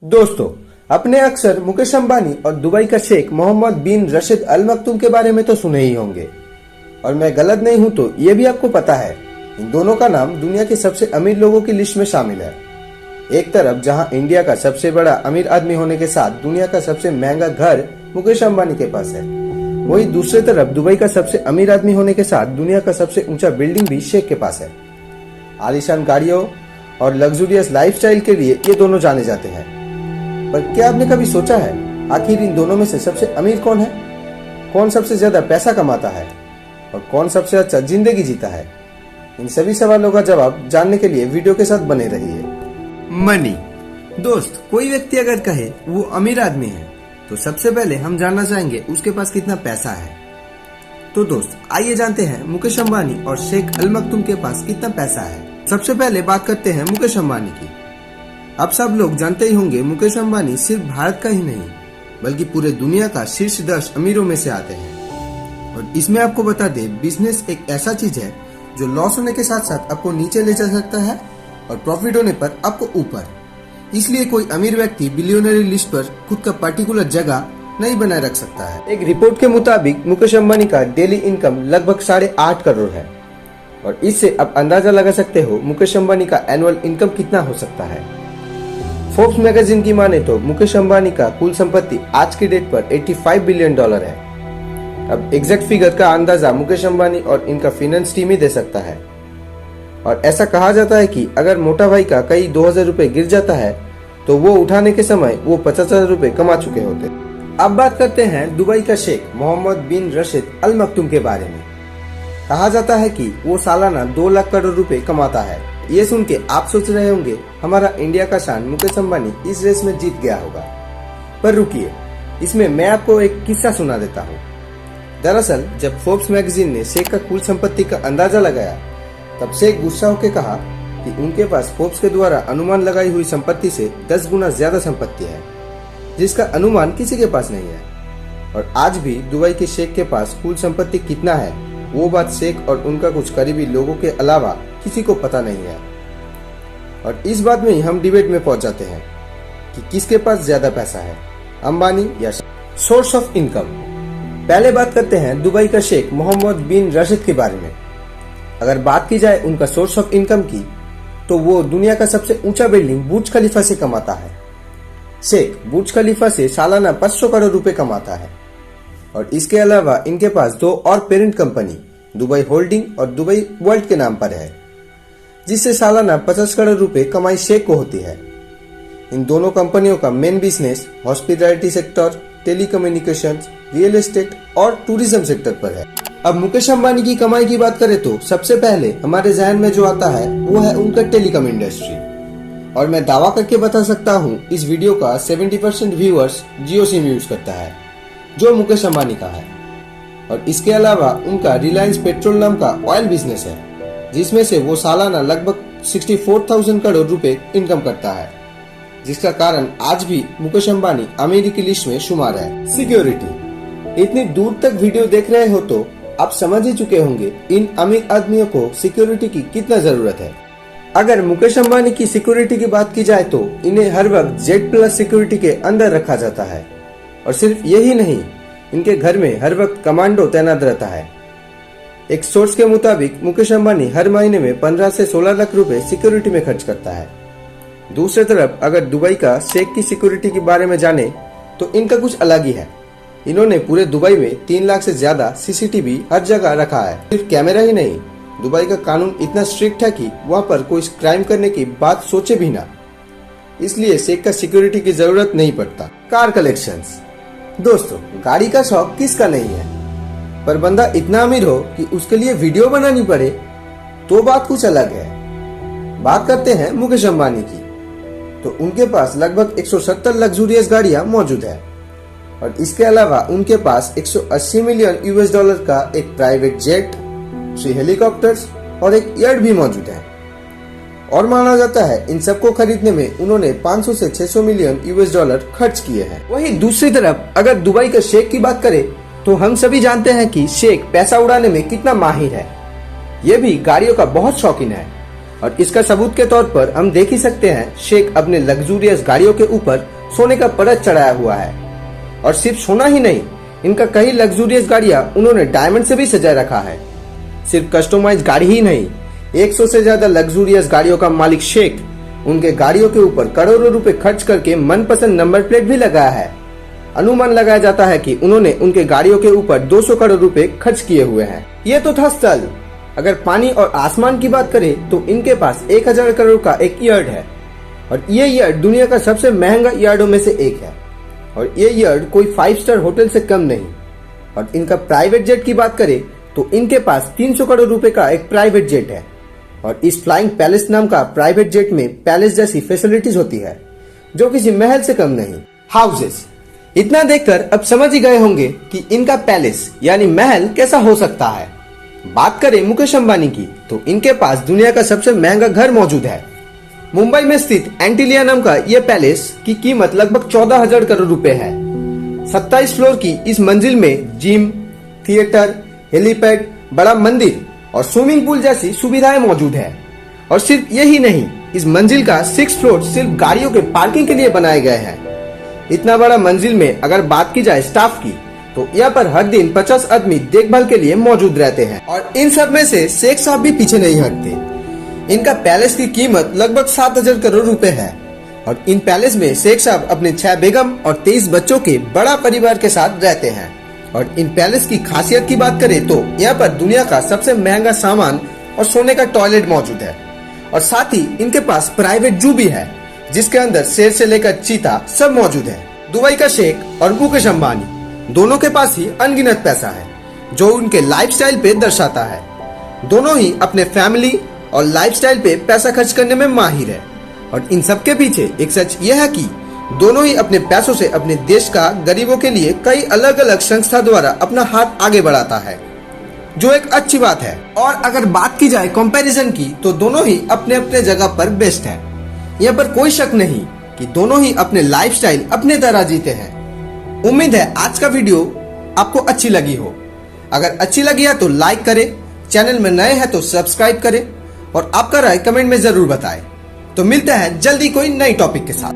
दोस्तों, अपने अक्सर मुकेश अंबानी और दुबई का शेख मोहम्मद बिन रशीद अल मखतूम के बारे में तो सुने ही होंगे। और मैं गलत नहीं हूं तो ये भी आपको पता है, इन दोनों का नाम दुनिया के सबसे अमीर लोगों की लिस्ट में शामिल है। एक तरफ जहां इंडिया का सबसे बड़ा अमीर आदमी होने के साथ दुनिया का सबसे महंगा घर मुकेश अंबानी के पास है, वही दूसरी तरफ दुबई का सबसे अमीर आदमी होने के साथ दुनिया का सबसे ऊंचा बिल्डिंग भी शेख के पास है। आलीशान गाड़ियों और लग्जूरियस लाइफस्टाइल के लिए ये दोनों जाने जाते हैं। पर क्या आपने कभी सोचा है आखिर इन दोनों में से सबसे अमीर कौन है? कौन सबसे ज्यादा पैसा कमाता है और कौन सबसे अच्छा जिंदगी जीता है? इन सभी सवालों का जवाब जानने के लिए वीडियो के साथ बने रहिए। मनी। दोस्त, कोई व्यक्ति अगर कहे वो अमीर आदमी है तो सबसे पहले हम जानना चाहेंगे उसके पास कितना पैसा है। तो दोस्त, आइए जानते हैं मुकेश अंबानी और शेख अल मखतूम के पास कितना पैसा है। सबसे पहले बात करते हैं मुकेश अंबानी की। अब सब लोग जानते ही होंगे मुकेश अंबानी सिर्फ भारत का ही नहीं बल्कि पूरे दुनिया का शीर्ष 10 अमीरों में से आते हैं। और इसमें आपको बता दें, बिजनेस एक ऐसा चीज है जो लॉस होने के साथ साथ आपको नीचे ले जा सकता है और प्रॉफिट होने पर आपको ऊपर। इसलिए कोई अमीर व्यक्ति बिलियनरी लिस्ट पर खुद का पर्टिकुलर जगह नहीं बनाए रख सकता है। एक रिपोर्ट के मुताबिक मुकेश अंबानी का डेली इनकम लगभग 8.5 करोड़ है और इससे आप अंदाजा लगा सकते हो मुकेश अंबानी का एनुअल इनकम कितना हो सकता है। फोर्ब्स मैगजीन की माने तो मुकेश अंबानी का कुल संपत्ति आज की डेट पर $85 बिलियन है। अब एग्जैक्ट फिगर का अंदाजा मुकेश अंबानी और इनका फाइनेंस टीम ही दे सकता है। और ऐसा कहा जाता है कि अगर मोटा भाई का कई 2000 रुपए गिर जाता है तो वो उठाने के समय वो 50,000 रुपए कमा चुके होते। अब बात करते हैं दुबई का शेख मोहम्मद बिन रशीद अल मखतूम के बारे में। कहा जाता है कि वो सालाना 2 लाख करोड़ रुपए कमाता है। ये सुन के आप सोच रहे होंगे हमारा इंडिया का शान मुकेश अंबानी इस रेस में जीत गया होगा। पर रुकिए, इसमें मैं आपको एक किस्सा सुना देता हूँ। दरअसल जब फोर्ब्स मैगजीन ने शेख का कुल संपत्ति का अंदाजा लगाया तब शेख गुस्सा होकर कहा कि उनके पास फोर्ब्स के द्वारा अनुमान लगाई हुई संपत्ति से 10 गुना ज्यादा संपत्ति है, जिसका अनुमान किसी के पास नहीं है। और आज भी दुबई के शेख के पास कुल संपत्ति कितना है वो बात शेख और उनका कुछ करीबी लोगों के अलावा किसी को पता नहीं है। और इस बात में ही हम डिबेट में पहुंच जाते हैं कि किसके पास ज्यादा पैसा है, अंबानी या सोर्स ऑफ इनकम। पहले बात करते हैं दुबई का शेख मोहम्मद बिन रशीद के बारे में। अगर बात की जाए उनका सोर्स ऑफ इनकम की तो वो दुनिया का सबसे ऊंचा बिल्डिंग बुर्ज खलीफा से कमाता है। शेख बुर्ज खलीफा से सालाना 500 करोड़ रुपए कमाता है। और इसके अलावा इनके पास 2 और पेरेंट कंपनी दुबई होल्डिंग और दुबई वर्ल्ड के नाम पर है, जिससे सालाना 50 करोड़ रुपए कमाई शेख को होती है। इन दोनों कंपनियों का main business hospitality sector, telecommunications, real estate और टूरिज्म सेक्टर पर है। अब मुकेश अंबानी की कमाई की बात करें तो सबसे पहले हमारे जहन में जो आता है वो है उनका टेलीकॉम इंडस्ट्री। और मैं दावा करके बता सकता हूँ इस वीडियो का 70% व्यूअर्स जियो सिम यूज करता है, जो मुकेश अंबानी का है। और इसके अलावा उनका रिलायंस पेट्रोल नाम का ऑयल बिजनेस है, जिसमें से वो सालाना लगभग 64,000 करोड़ रुपए इनकम करता है, जिसका कारण आज भी मुकेश अंबानी अमीर की लिस्ट में शुमार है। सिक्योरिटी। इतनी दूर तक वीडियो देख रहे हो तो आप समझ ही चुके होंगे इन अमीर आदमियों को सिक्योरिटी की कितना जरूरत है। अगर मुकेश अंबानी की सिक्योरिटी की बात की जाए तो इन्हें हर वक्त Z+ सिक्योरिटी के अंदर रखा जाता है। और सिर्फ यही नहीं, इनके घर में हर वक्त कमांडो तैनात रहता है। एक सोर्स के मुताबिक मुकेश अंबानी हर महीने में 15 से 16 लाख रुपए सिक्योरिटी में खर्च करता है। दूसरी तरफ अगर दुबई का शेख की सिक्योरिटी के बारे में जाने तो इनका कुछ अलग ही है। इन्होंने पूरे दुबई में 3 लाख से ज्यादा CCTV हर जगह रखा है। सिर्फ कैमरा ही नहीं, दुबई का कानून इतना स्ट्रिक्ट है कि वहाँ पर कोई क्राइम करने की बात सोचे भी ना, इसलिए शेख का सिक्योरिटी की जरूरत नहीं पड़ता। Car collections. दोस्तों, गाड़ी का शौक किसका नहीं है, पर बंदा इतना अमीर हो कि उसके लिए वीडियो बनानी पड़े तो बात कुछ अलग है। बात करते हैं मुकेश अंबानी की, तो उनके पास लगभग 170 लग्जूरियस गाड़ियां मौजूद है। और इसके अलावा उनके पास $180 मिलियन का एक प्राइवेट जेट, 3 हेलीकॉप्टर्स और एक यार्ड भी मौजूद है। और माना जाता है इन सबको खरीदने में उन्होंने 500 से $600 मिलियन खर्च किए हैं। वहीं दूसरी तरफ अगर दुबई के शेख की बात करें तो हम सभी जानते हैं कि शेख पैसा उड़ाने में कितना माहिर है। ये भी गाड़ियों का बहुत शौकीन है। और इसका सबूत के तौर पर हम देख ही सकते हैं शेख अपने लग्जूरियस गाड़ियों के ऊपर सोने का परत चढ़ाया हुआ है। और सिर्फ सोना ही नहीं, इनका कई लग्जूरियस गाड़ियां उन्होंने डायमंड से भी सजा रखा है। सिर्फ कस्टमाइज गाड़ी ही नहीं, 100 से ज्यादा लग्जूरियस गाड़ियों का मालिक शेख उनके गाड़ियों के ऊपर करोड़ों रुपए खर्च करके मनपसंद नंबर प्लेट भी लगाया है। अनुमान लगाया जाता है कि उन्होंने उनके गाड़ियों के ऊपर 200 करोड़ रुपए खर्च किए हुए हैं। ये तो था स्थल। अगर पानी और आसमान की बात करें तो इनके पास 1000 करोड़ का एक यार्ड है और ये यार्ड दुनिया का सबसे महंगा यार्डों में से एक है। और ये यार्ड कोई 5 स्टार होटल से कम नहीं। और इनका प्राइवेट जेट की बात करें तो इनके पास 300 करोड़ रुपए का एक प्राइवेट जेट है। और इस फ्लाइंग पैलेस नाम का प्राइवेट जेट में पैलेस जैसी फैसिलिटीज होती है जो किसी महल से कम नहीं। हाउसेस, इतना देखकर अब समझ ही गए होंगे कि इनका पैलेस यानी महल कैसा हो सकता है। बात करें मुकेश अंबानी की तो इनके पास दुनिया का सबसे महंगा घर मौजूद है। मुंबई में स्थित एंटीलिया नाम का यह पैलेस की कीमत लगभग 14,000 करोड़ रुपए है। 27 फ्लोर की इस मंजिल में जिम, थिएटर, हेलीपैड, बड़ा मंदिर और स्विमिंग पूल जैसी सुविधाएं मौजूद है। और सिर्फ यही नहीं, इस मंजिल का 6 फ्लोर सिर्फ गाड़ियों के पार्किंग के लिए बनाए गए हैं। इतना बड़ा मंजिल में अगर बात की जाए स्टाफ की तो यहाँ पर हर दिन 50 आदमी देखभाल के लिए मौजूद रहते हैं। और इन सब में से शेख साहब भी पीछे नहीं हटते। इनका पैलेस की कीमत लगभग 7,000 करोड़ रुपए है। और इन पैलेस में शेख साहब अपने 6 बेगम और 23 बच्चों के बड़ा परिवार के साथ रहते हैं। और इन पैलेस की खासियत की बात करें तो यहाँ पर दुनिया का सबसे महंगा सामान और सोने का टॉयलेट मौजूद है। और साथ ही इनके पास प्राइवेट जू भी है जिसके अंदर शेर से लेकर चीता सब मौजूद है। दुबई का शेख और मुकेश अंबानी दोनों के पास ही अनगिनत पैसा है जो उनके लाइफस्टाइल पे दर्शाता है। दोनों ही अपने फैमिली और लाइफस्टाइल पे पैसा खर्च करने में माहिर है। और इन सब के पीछे एक सच यह है कि दोनों ही अपने पैसों से अपने देश का गरीबों के लिए कई अलग अलग संस्था द्वारा अपना हाथ आगे बढ़ाता है, जो एक अच्छी बात है। और अगर बात की जाए कंपैरिजन की तो दोनों ही अपने अपने जगह पर बेस्ट है। यहाँ पर कोई शक नहीं कि दोनों ही अपने लाइफस्टाइल अपने तरह जीते हैं। उम्मीद है आज का वीडियो आपको अच्छी लगी हो। अगर अच्छी लगी है तो लाइक करें, चैनल में नए हैं तो सब्सक्राइब करें और आपका राय कमेंट में जरूर बताएं। तो मिलते हैं जल्दी कोई नई टॉपिक के साथ।